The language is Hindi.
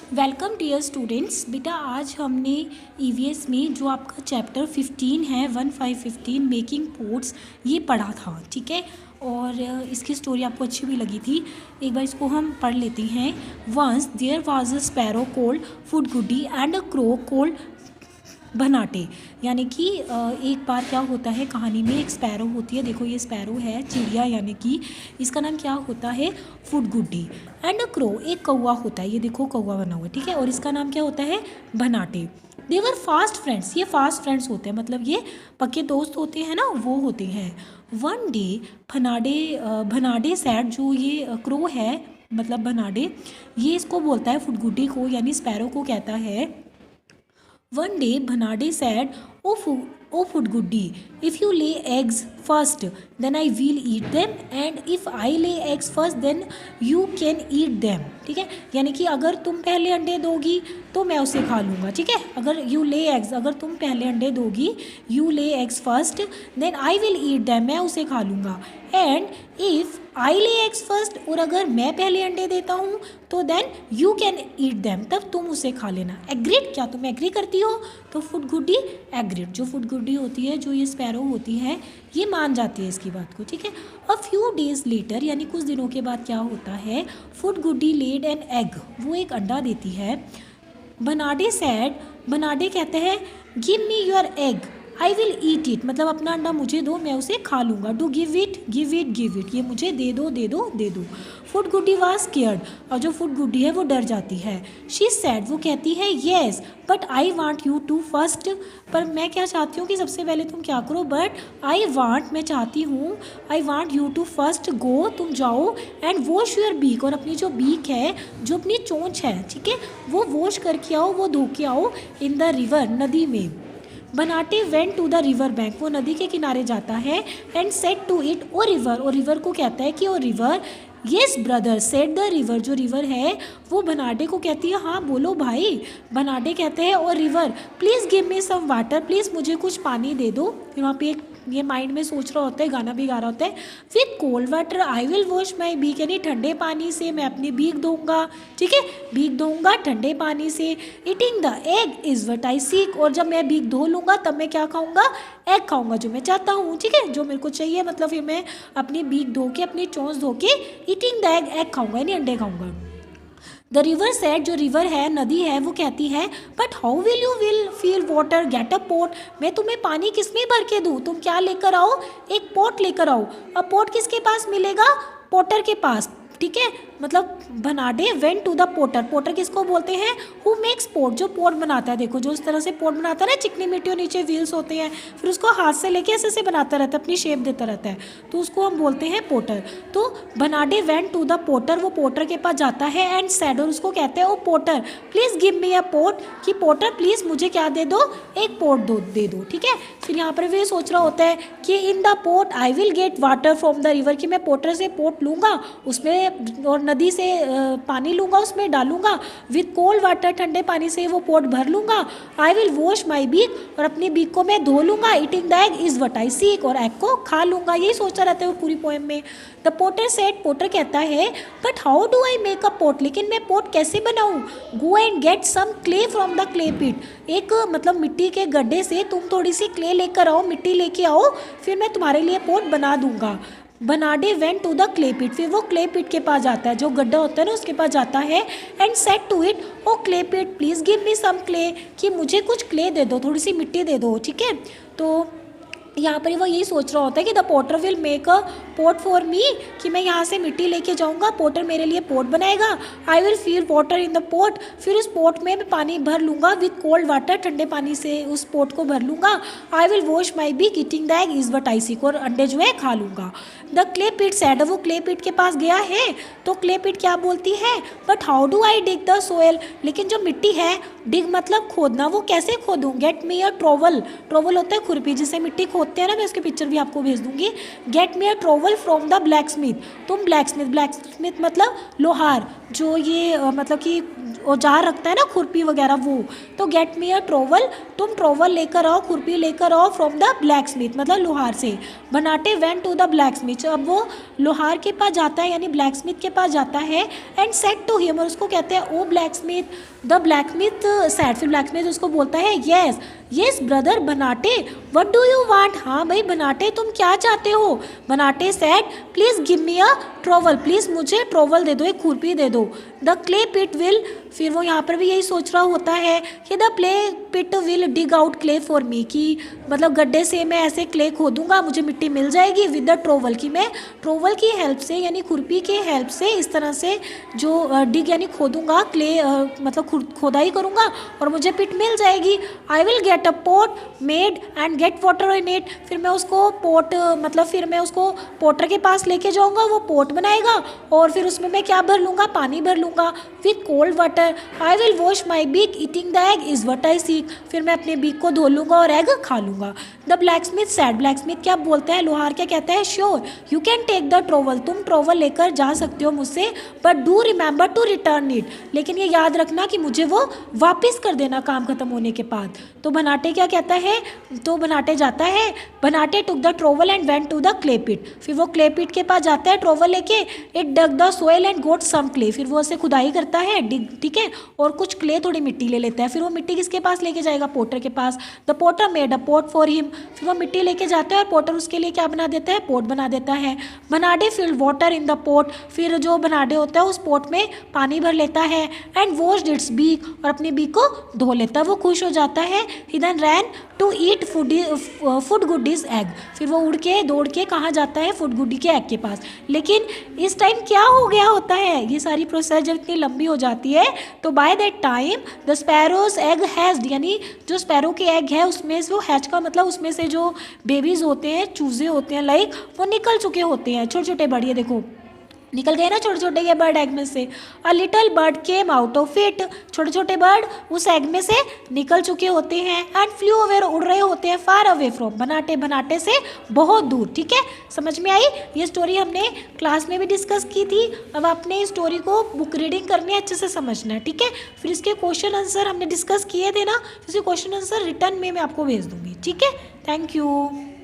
Welcome dear students. बेटा आज हमने ईवीएस में जो आपका चैप्टर 15 है 15 मेकिंग पोट्स ये पढ़ा था, ठीक है। और इसकी स्टोरी आपको अच्छी भी लगी थी। एक बार इसको हम पढ़ लेते हैं। Once there was a sparrow called Phudgudi and a crow called Bhanate. यानी कि एक बार क्या होता है कहानी में, एक स्पैरो होती है। देखो ये स्पैरो है, चिड़िया, यानी कि इसका नाम क्या होता है, फुडगुडी। एंड अ क्रो, एक कौवा होता है। ये देखो कौवा बना हुआ है, ठीक है। और इसका नाम क्या होता है, भनाटे। दे वर फास्ट फ्रेंड्स, ये फास्ट फ्रेंड्स होते हैं, मतलब ये पक्के दोस्त होते हैं ना, वो होते हैं। वन डे भनाडे सैड, जो ये क्रो है मतलब भनाडे, ये इसको बोलता है फुडगुडी को, यानी स्पैरो को कहता है। One day, Bhanade said, "Oh Fudguddy, if you lay eggs first, then I will eat them, and if I lay eggs first, then you can eat them." ठीक है, यानी कि अगर तुम पहले अंडे दोगी तो मैं उसे खा लूँगा, ठीक है। अगर यू ले एग्स, अगर तुम पहले अंडे दोगी, you lay eggs first, then I will eat them, मैं उसे खा लूँगा। एंड इफ़ आई ले एग्स फर्स्ट, और अगर मैं पहले अंडे देता हूँ तो then you can eat them, तब तुम उसे खा लेना। एग्रीड, क्या तुम एग्री करती हो? तो फुडगुडी एग्रीड। जो फुडगुडी होती है, जो ये स्पैरो होती है, ये मान जाती है इसकी बात को, ठीक है। अ फ्यू डेज लेटर, यानी कुछ दिनों के बाद क्या होता है, फुडगुडी लेड एन एग, वो एक अंडा देती है। भनाडे सैड, भनाडे कहते हैं, give me your egg, I will eat it, मतलब अपना अंडा मुझे दो, मैं उसे खा लूँगा। Do give it, give it, give it, ये मुझे दे दो, दे दो, दे दो। फुडगुडी वाज स्केयर्ड, और जो फुडगुडी है वो डर जाती है। शी सैड, वो कहती है, yes but I want you to first, पर मैं क्या चाहती हूँ कि सबसे पहले तुम क्या करो, बट आई वांट, मैं चाहती हूँ, I want you to first go, तुम जाओ, एंड वॉश योर बीक, और अपनी जो बीक है, जो अपनी चोंच है, ठीक है, वो वॉश करके आओ, वो धो के आओ, इन द रिवर, नदी में। Bhanate went to the river bank, वो नदी के किनारे जाता है। And said to it, oh river, और रिवर को कहता है कि oh river, yes brother, said the river, जो रिवर है वो बनाटे को कहती है, हाँ बोलो भाई। बनाटे कहते हैं, और river please give me some water, please मुझे कुछ पानी दे दो। फिर वहाँ पे एक ये माइंड में सोच रहा होता है, गाना भी गा रहा होता है, with cold water I will wash my beak, यानी ठंडे पानी से मैं अपनी बीक धोऊंगा, ठीक है, बीक धोऊंगा ठंडे पानी से। Eating the egg is what I seek, और जब मैं बीक धो लूँगा तब मैं क्या खाऊंगा, एग खाऊंगा, जो मैं चाहता हूँ, ठीक है, जो मेरे को चाहिए, मतलब फिर मैं अपनी बीक धो के, अपनी चोंच धो के, ईटिंग द एग, एग खाऊंगा, यानी अंडे खाऊंगा। द रिवर सेड, जो रिवर है, नदी है, वो कहती है, but how will you will fill water, get a pot, मैं तुम्हें पानी किसमें भर के दूँ, तुम क्या लेकर आओ, एक पोट लेकर आओ। अब पोट किसके पास मिलेगा, पोटर के पास, ठीक है। मतलब Bhanate went to the potter, potter किसको बोलते हैं, हु मेक्स पोट, जो पोट बनाता है। देखो जो इस तरह से पोट बनाता है ना, चिकनी मिट्टी और नीचे व्हील्स होते हैं, फिर उसको हाथ से लेके ऐसे से बनाता रहता है, अपनी शेप देता रहता है, तो उसको हम बोलते हैं पोटर। तो भनाडे वेंट टू द पोटर, वो पोटर के पास जाता है। एंड सैड, और उसको कहते हैं, oh potter please give me a pot, कि पोटर प्लीज़ मुझे क्या दे दो, एक पोट दे दो, ठीक है। फिर यहाँ पर वे सोच रहा होता है कि in the pot I will get water from the river, कि मैं पोटर से पोट लूँगा, उसमें और नदी से पानी लूँगा, उसमें डालूंगा, विथ कोल्ड वाटर, ठंडे पानी से वो पोट भर लूँगा। I will wash my beak, और अपनी बीक को मैं धो लूँगा। Eating the egg is what I seek, और एग को खा लूँगा, यही सोचता रहता है वो पूरी पोएम में। द पोटर सेड, पोटर कहता है, but how do I make a pot, लेकिन मैं पोट कैसे बनाऊँ। Go and get some clay from the clay pit, एक मतलब मिट्टी के गड्ढे से तुम थोड़ी सी क्ले लेकर आओ, मिट्टी लेके आओ, फिर मैं तुम्हारे लिए पोट बना दूंगा। बनाडे went to the clay pit, फिर वो क्ले पिट के पास जाता है, जो गड्ढा होता है ना उसके पास जाता है। And said to it, O clay pit please give me some clay, कि मुझे कुछ क्ले दे दो, थोड़ी सी मिट्टी दे दो, ठीक है। तो यहाँ पर वो यही सोच रहा होता है कि the potter will make a pot for me, कि मैं यहाँ से मिट्टी लेके जाऊँगा, पोटर मेरे लिए पोट बनाएगा। I will fill water in the pot, फिर उस पोट में मैं पानी भर लूँगा, विथ कोल्ड वाटर, ठंडे पानी से उस पोट को भर लूँगा। I will wash my beak, eating the egg is what I seek, और अंडे जो है खा लूँगा। द क्ले पिट सैड, वो क्ले पिट के पास गया है, तो क्ले पिट क्या बोलती है, but how do I dig the soil, लेकिन जो मिट्टी है, डिग मतलब खोदना, वो कैसे खोदूँ। Gate me a travel, travel होता है खुरपी जिससे मिट्टी खोदते हैं ना, मैं उसकी पिक्चर भी आपको भेज दूंगी। Get me a trowel from the blacksmith, तुम ब्लैक स्मिथ, ब्लैक स्मिथ मतलब लोहार, जो ये मतलब कि औजार रखता है ना, खुरपी वगैरह वो। तो गेट मी अ ट्रोवल, तुम ट्रोवल लेकर आओ, खुरपी लेकर आओ फ्रॉम द ब्लैक स्मिथ, मतलब लोहार से। Bhanate went to the blacksmith, अब वो लोहार के पास जाता है यानी ब्लैक स्मिथ के पास जाता है। एंड सेड टू हिम, और उसको कहते हैं oh blacksmith, the blacksmith said, फिर ब्लैक स्मिथ उसको बोलता है yes yes brother Bhanate what do you want, हाँ भाई बनाटे तुम क्या चाहते हो। Bhanate said please give me a trowel, please मुझे ट्रोवल दे दो, एक खुरपी दे दो। द क्ले पिट विल, फिर वो यहाँ पर भी यही सोच रहा होता है कि the clay pit will dig out clay for me, कि मतलब गड्ढे से मैं ऐसे क्ले खोदूंगा, मुझे मिट्टी मिल जाएगी विद द ट्रोवल, की मैं ट्रोवल की हेल्प से यानी खुरपी के हेल्प से इस तरह से जो डिग यानी खोदूंगा, क्ले मतलब खोदाई करूंगा और मुझे पिट मिल जाएगी। आई will get a pot made and get water in it, फिर मैं उसको पॉट मतलब फिर मैं उसको पोटर के पास लेके जाऊंगा, वो पॉट बनाएगा और फिर उसमें मैं क्या भर लूँगा, पानी भर लूँगा with cold water. I will wash my beak eating the egg is what I seek, फिर मैं अपने बीक को धो लूँगा और एग खा लूँगा। The blacksmith said, blacksmith क्या बोलता है, लोहार क्या कहता है, sure you can take the trowel, तुम ट्रोवल लेकर जा सकते हो मुझसे, but do remember to return it, लेकिन ये याद रखना कि मुझे वो वापस कर देना काम खत्म होने के बाद। तो बनाटे क्या कहता है, तो बनाटे जाता है, Bhanate took the trowel and went to the clay pit, फिर वो क्ले पिट के पास जाता है ट्रोवल लेके। It dug the soil and got some clay, फिर वो उसे खुदाई करता है ठीक है, और कुछ क्ले थोड़ी मिट्टी ले लेता है। फिर वो मिट्टी किसके पास लेके जाएगा, पोटर के पास। The potter made a pot for him, फिर वो मिट्टी लेके जाता है और पोटर उसके लिए क्या बना देता है, पोट बना देता है। Bhanate filled water in the pot, फिर जो बनाडे होता है उस पोट में पानी भर लेता है। एंड वॉश्ड इट्स बीक, और अपने बीक को धो लेता है, वो खुश हो जाता है। He then ran to eat Phudgudi's egg, फिर वो उड़ के दौड़ के कहाँ जाता है, फूड गुडी के एग के पास। लेकिन इस टाइम क्या हो गया होता है, ये सारी प्रोसेस जब इतनी लंबी हो जाती है तो by that time the sparrows egg hedged, यानी जो स्पैरो के एग है उसमें से वो हैच का मतलब उसमें से जो बेबीज होते हैं, चूजे होते हैं लाइक, वो निकल चुके होते हैं, छोटे छोटे बर्ड, ये देखो निकल गए ना छोटे छोटे ये बर्ड एग में से। A little bird came out of it, छोटे छोटे बर्ड उस एग में से निकल चुके होते हैं। एंड फ्लू अवे, उड़ रहे होते हैं, far away from, Banate Banate से बहुत दूर। ठीक है, समझ में आई। ये स्टोरी हमने क्लास में भी डिस्कस की थी, अब आपने इस स्टोरी को बुक रीडिंग करनी है, अच्छे से समझना है। ठीक है, फिर इसके क्वेश्चन आंसर हमने डिस्कस किए थे ना, इसके क्वेश्चन आंसर रिटर्न में मैं आपको भेज दूंगी। ठीक है, थैंक यू।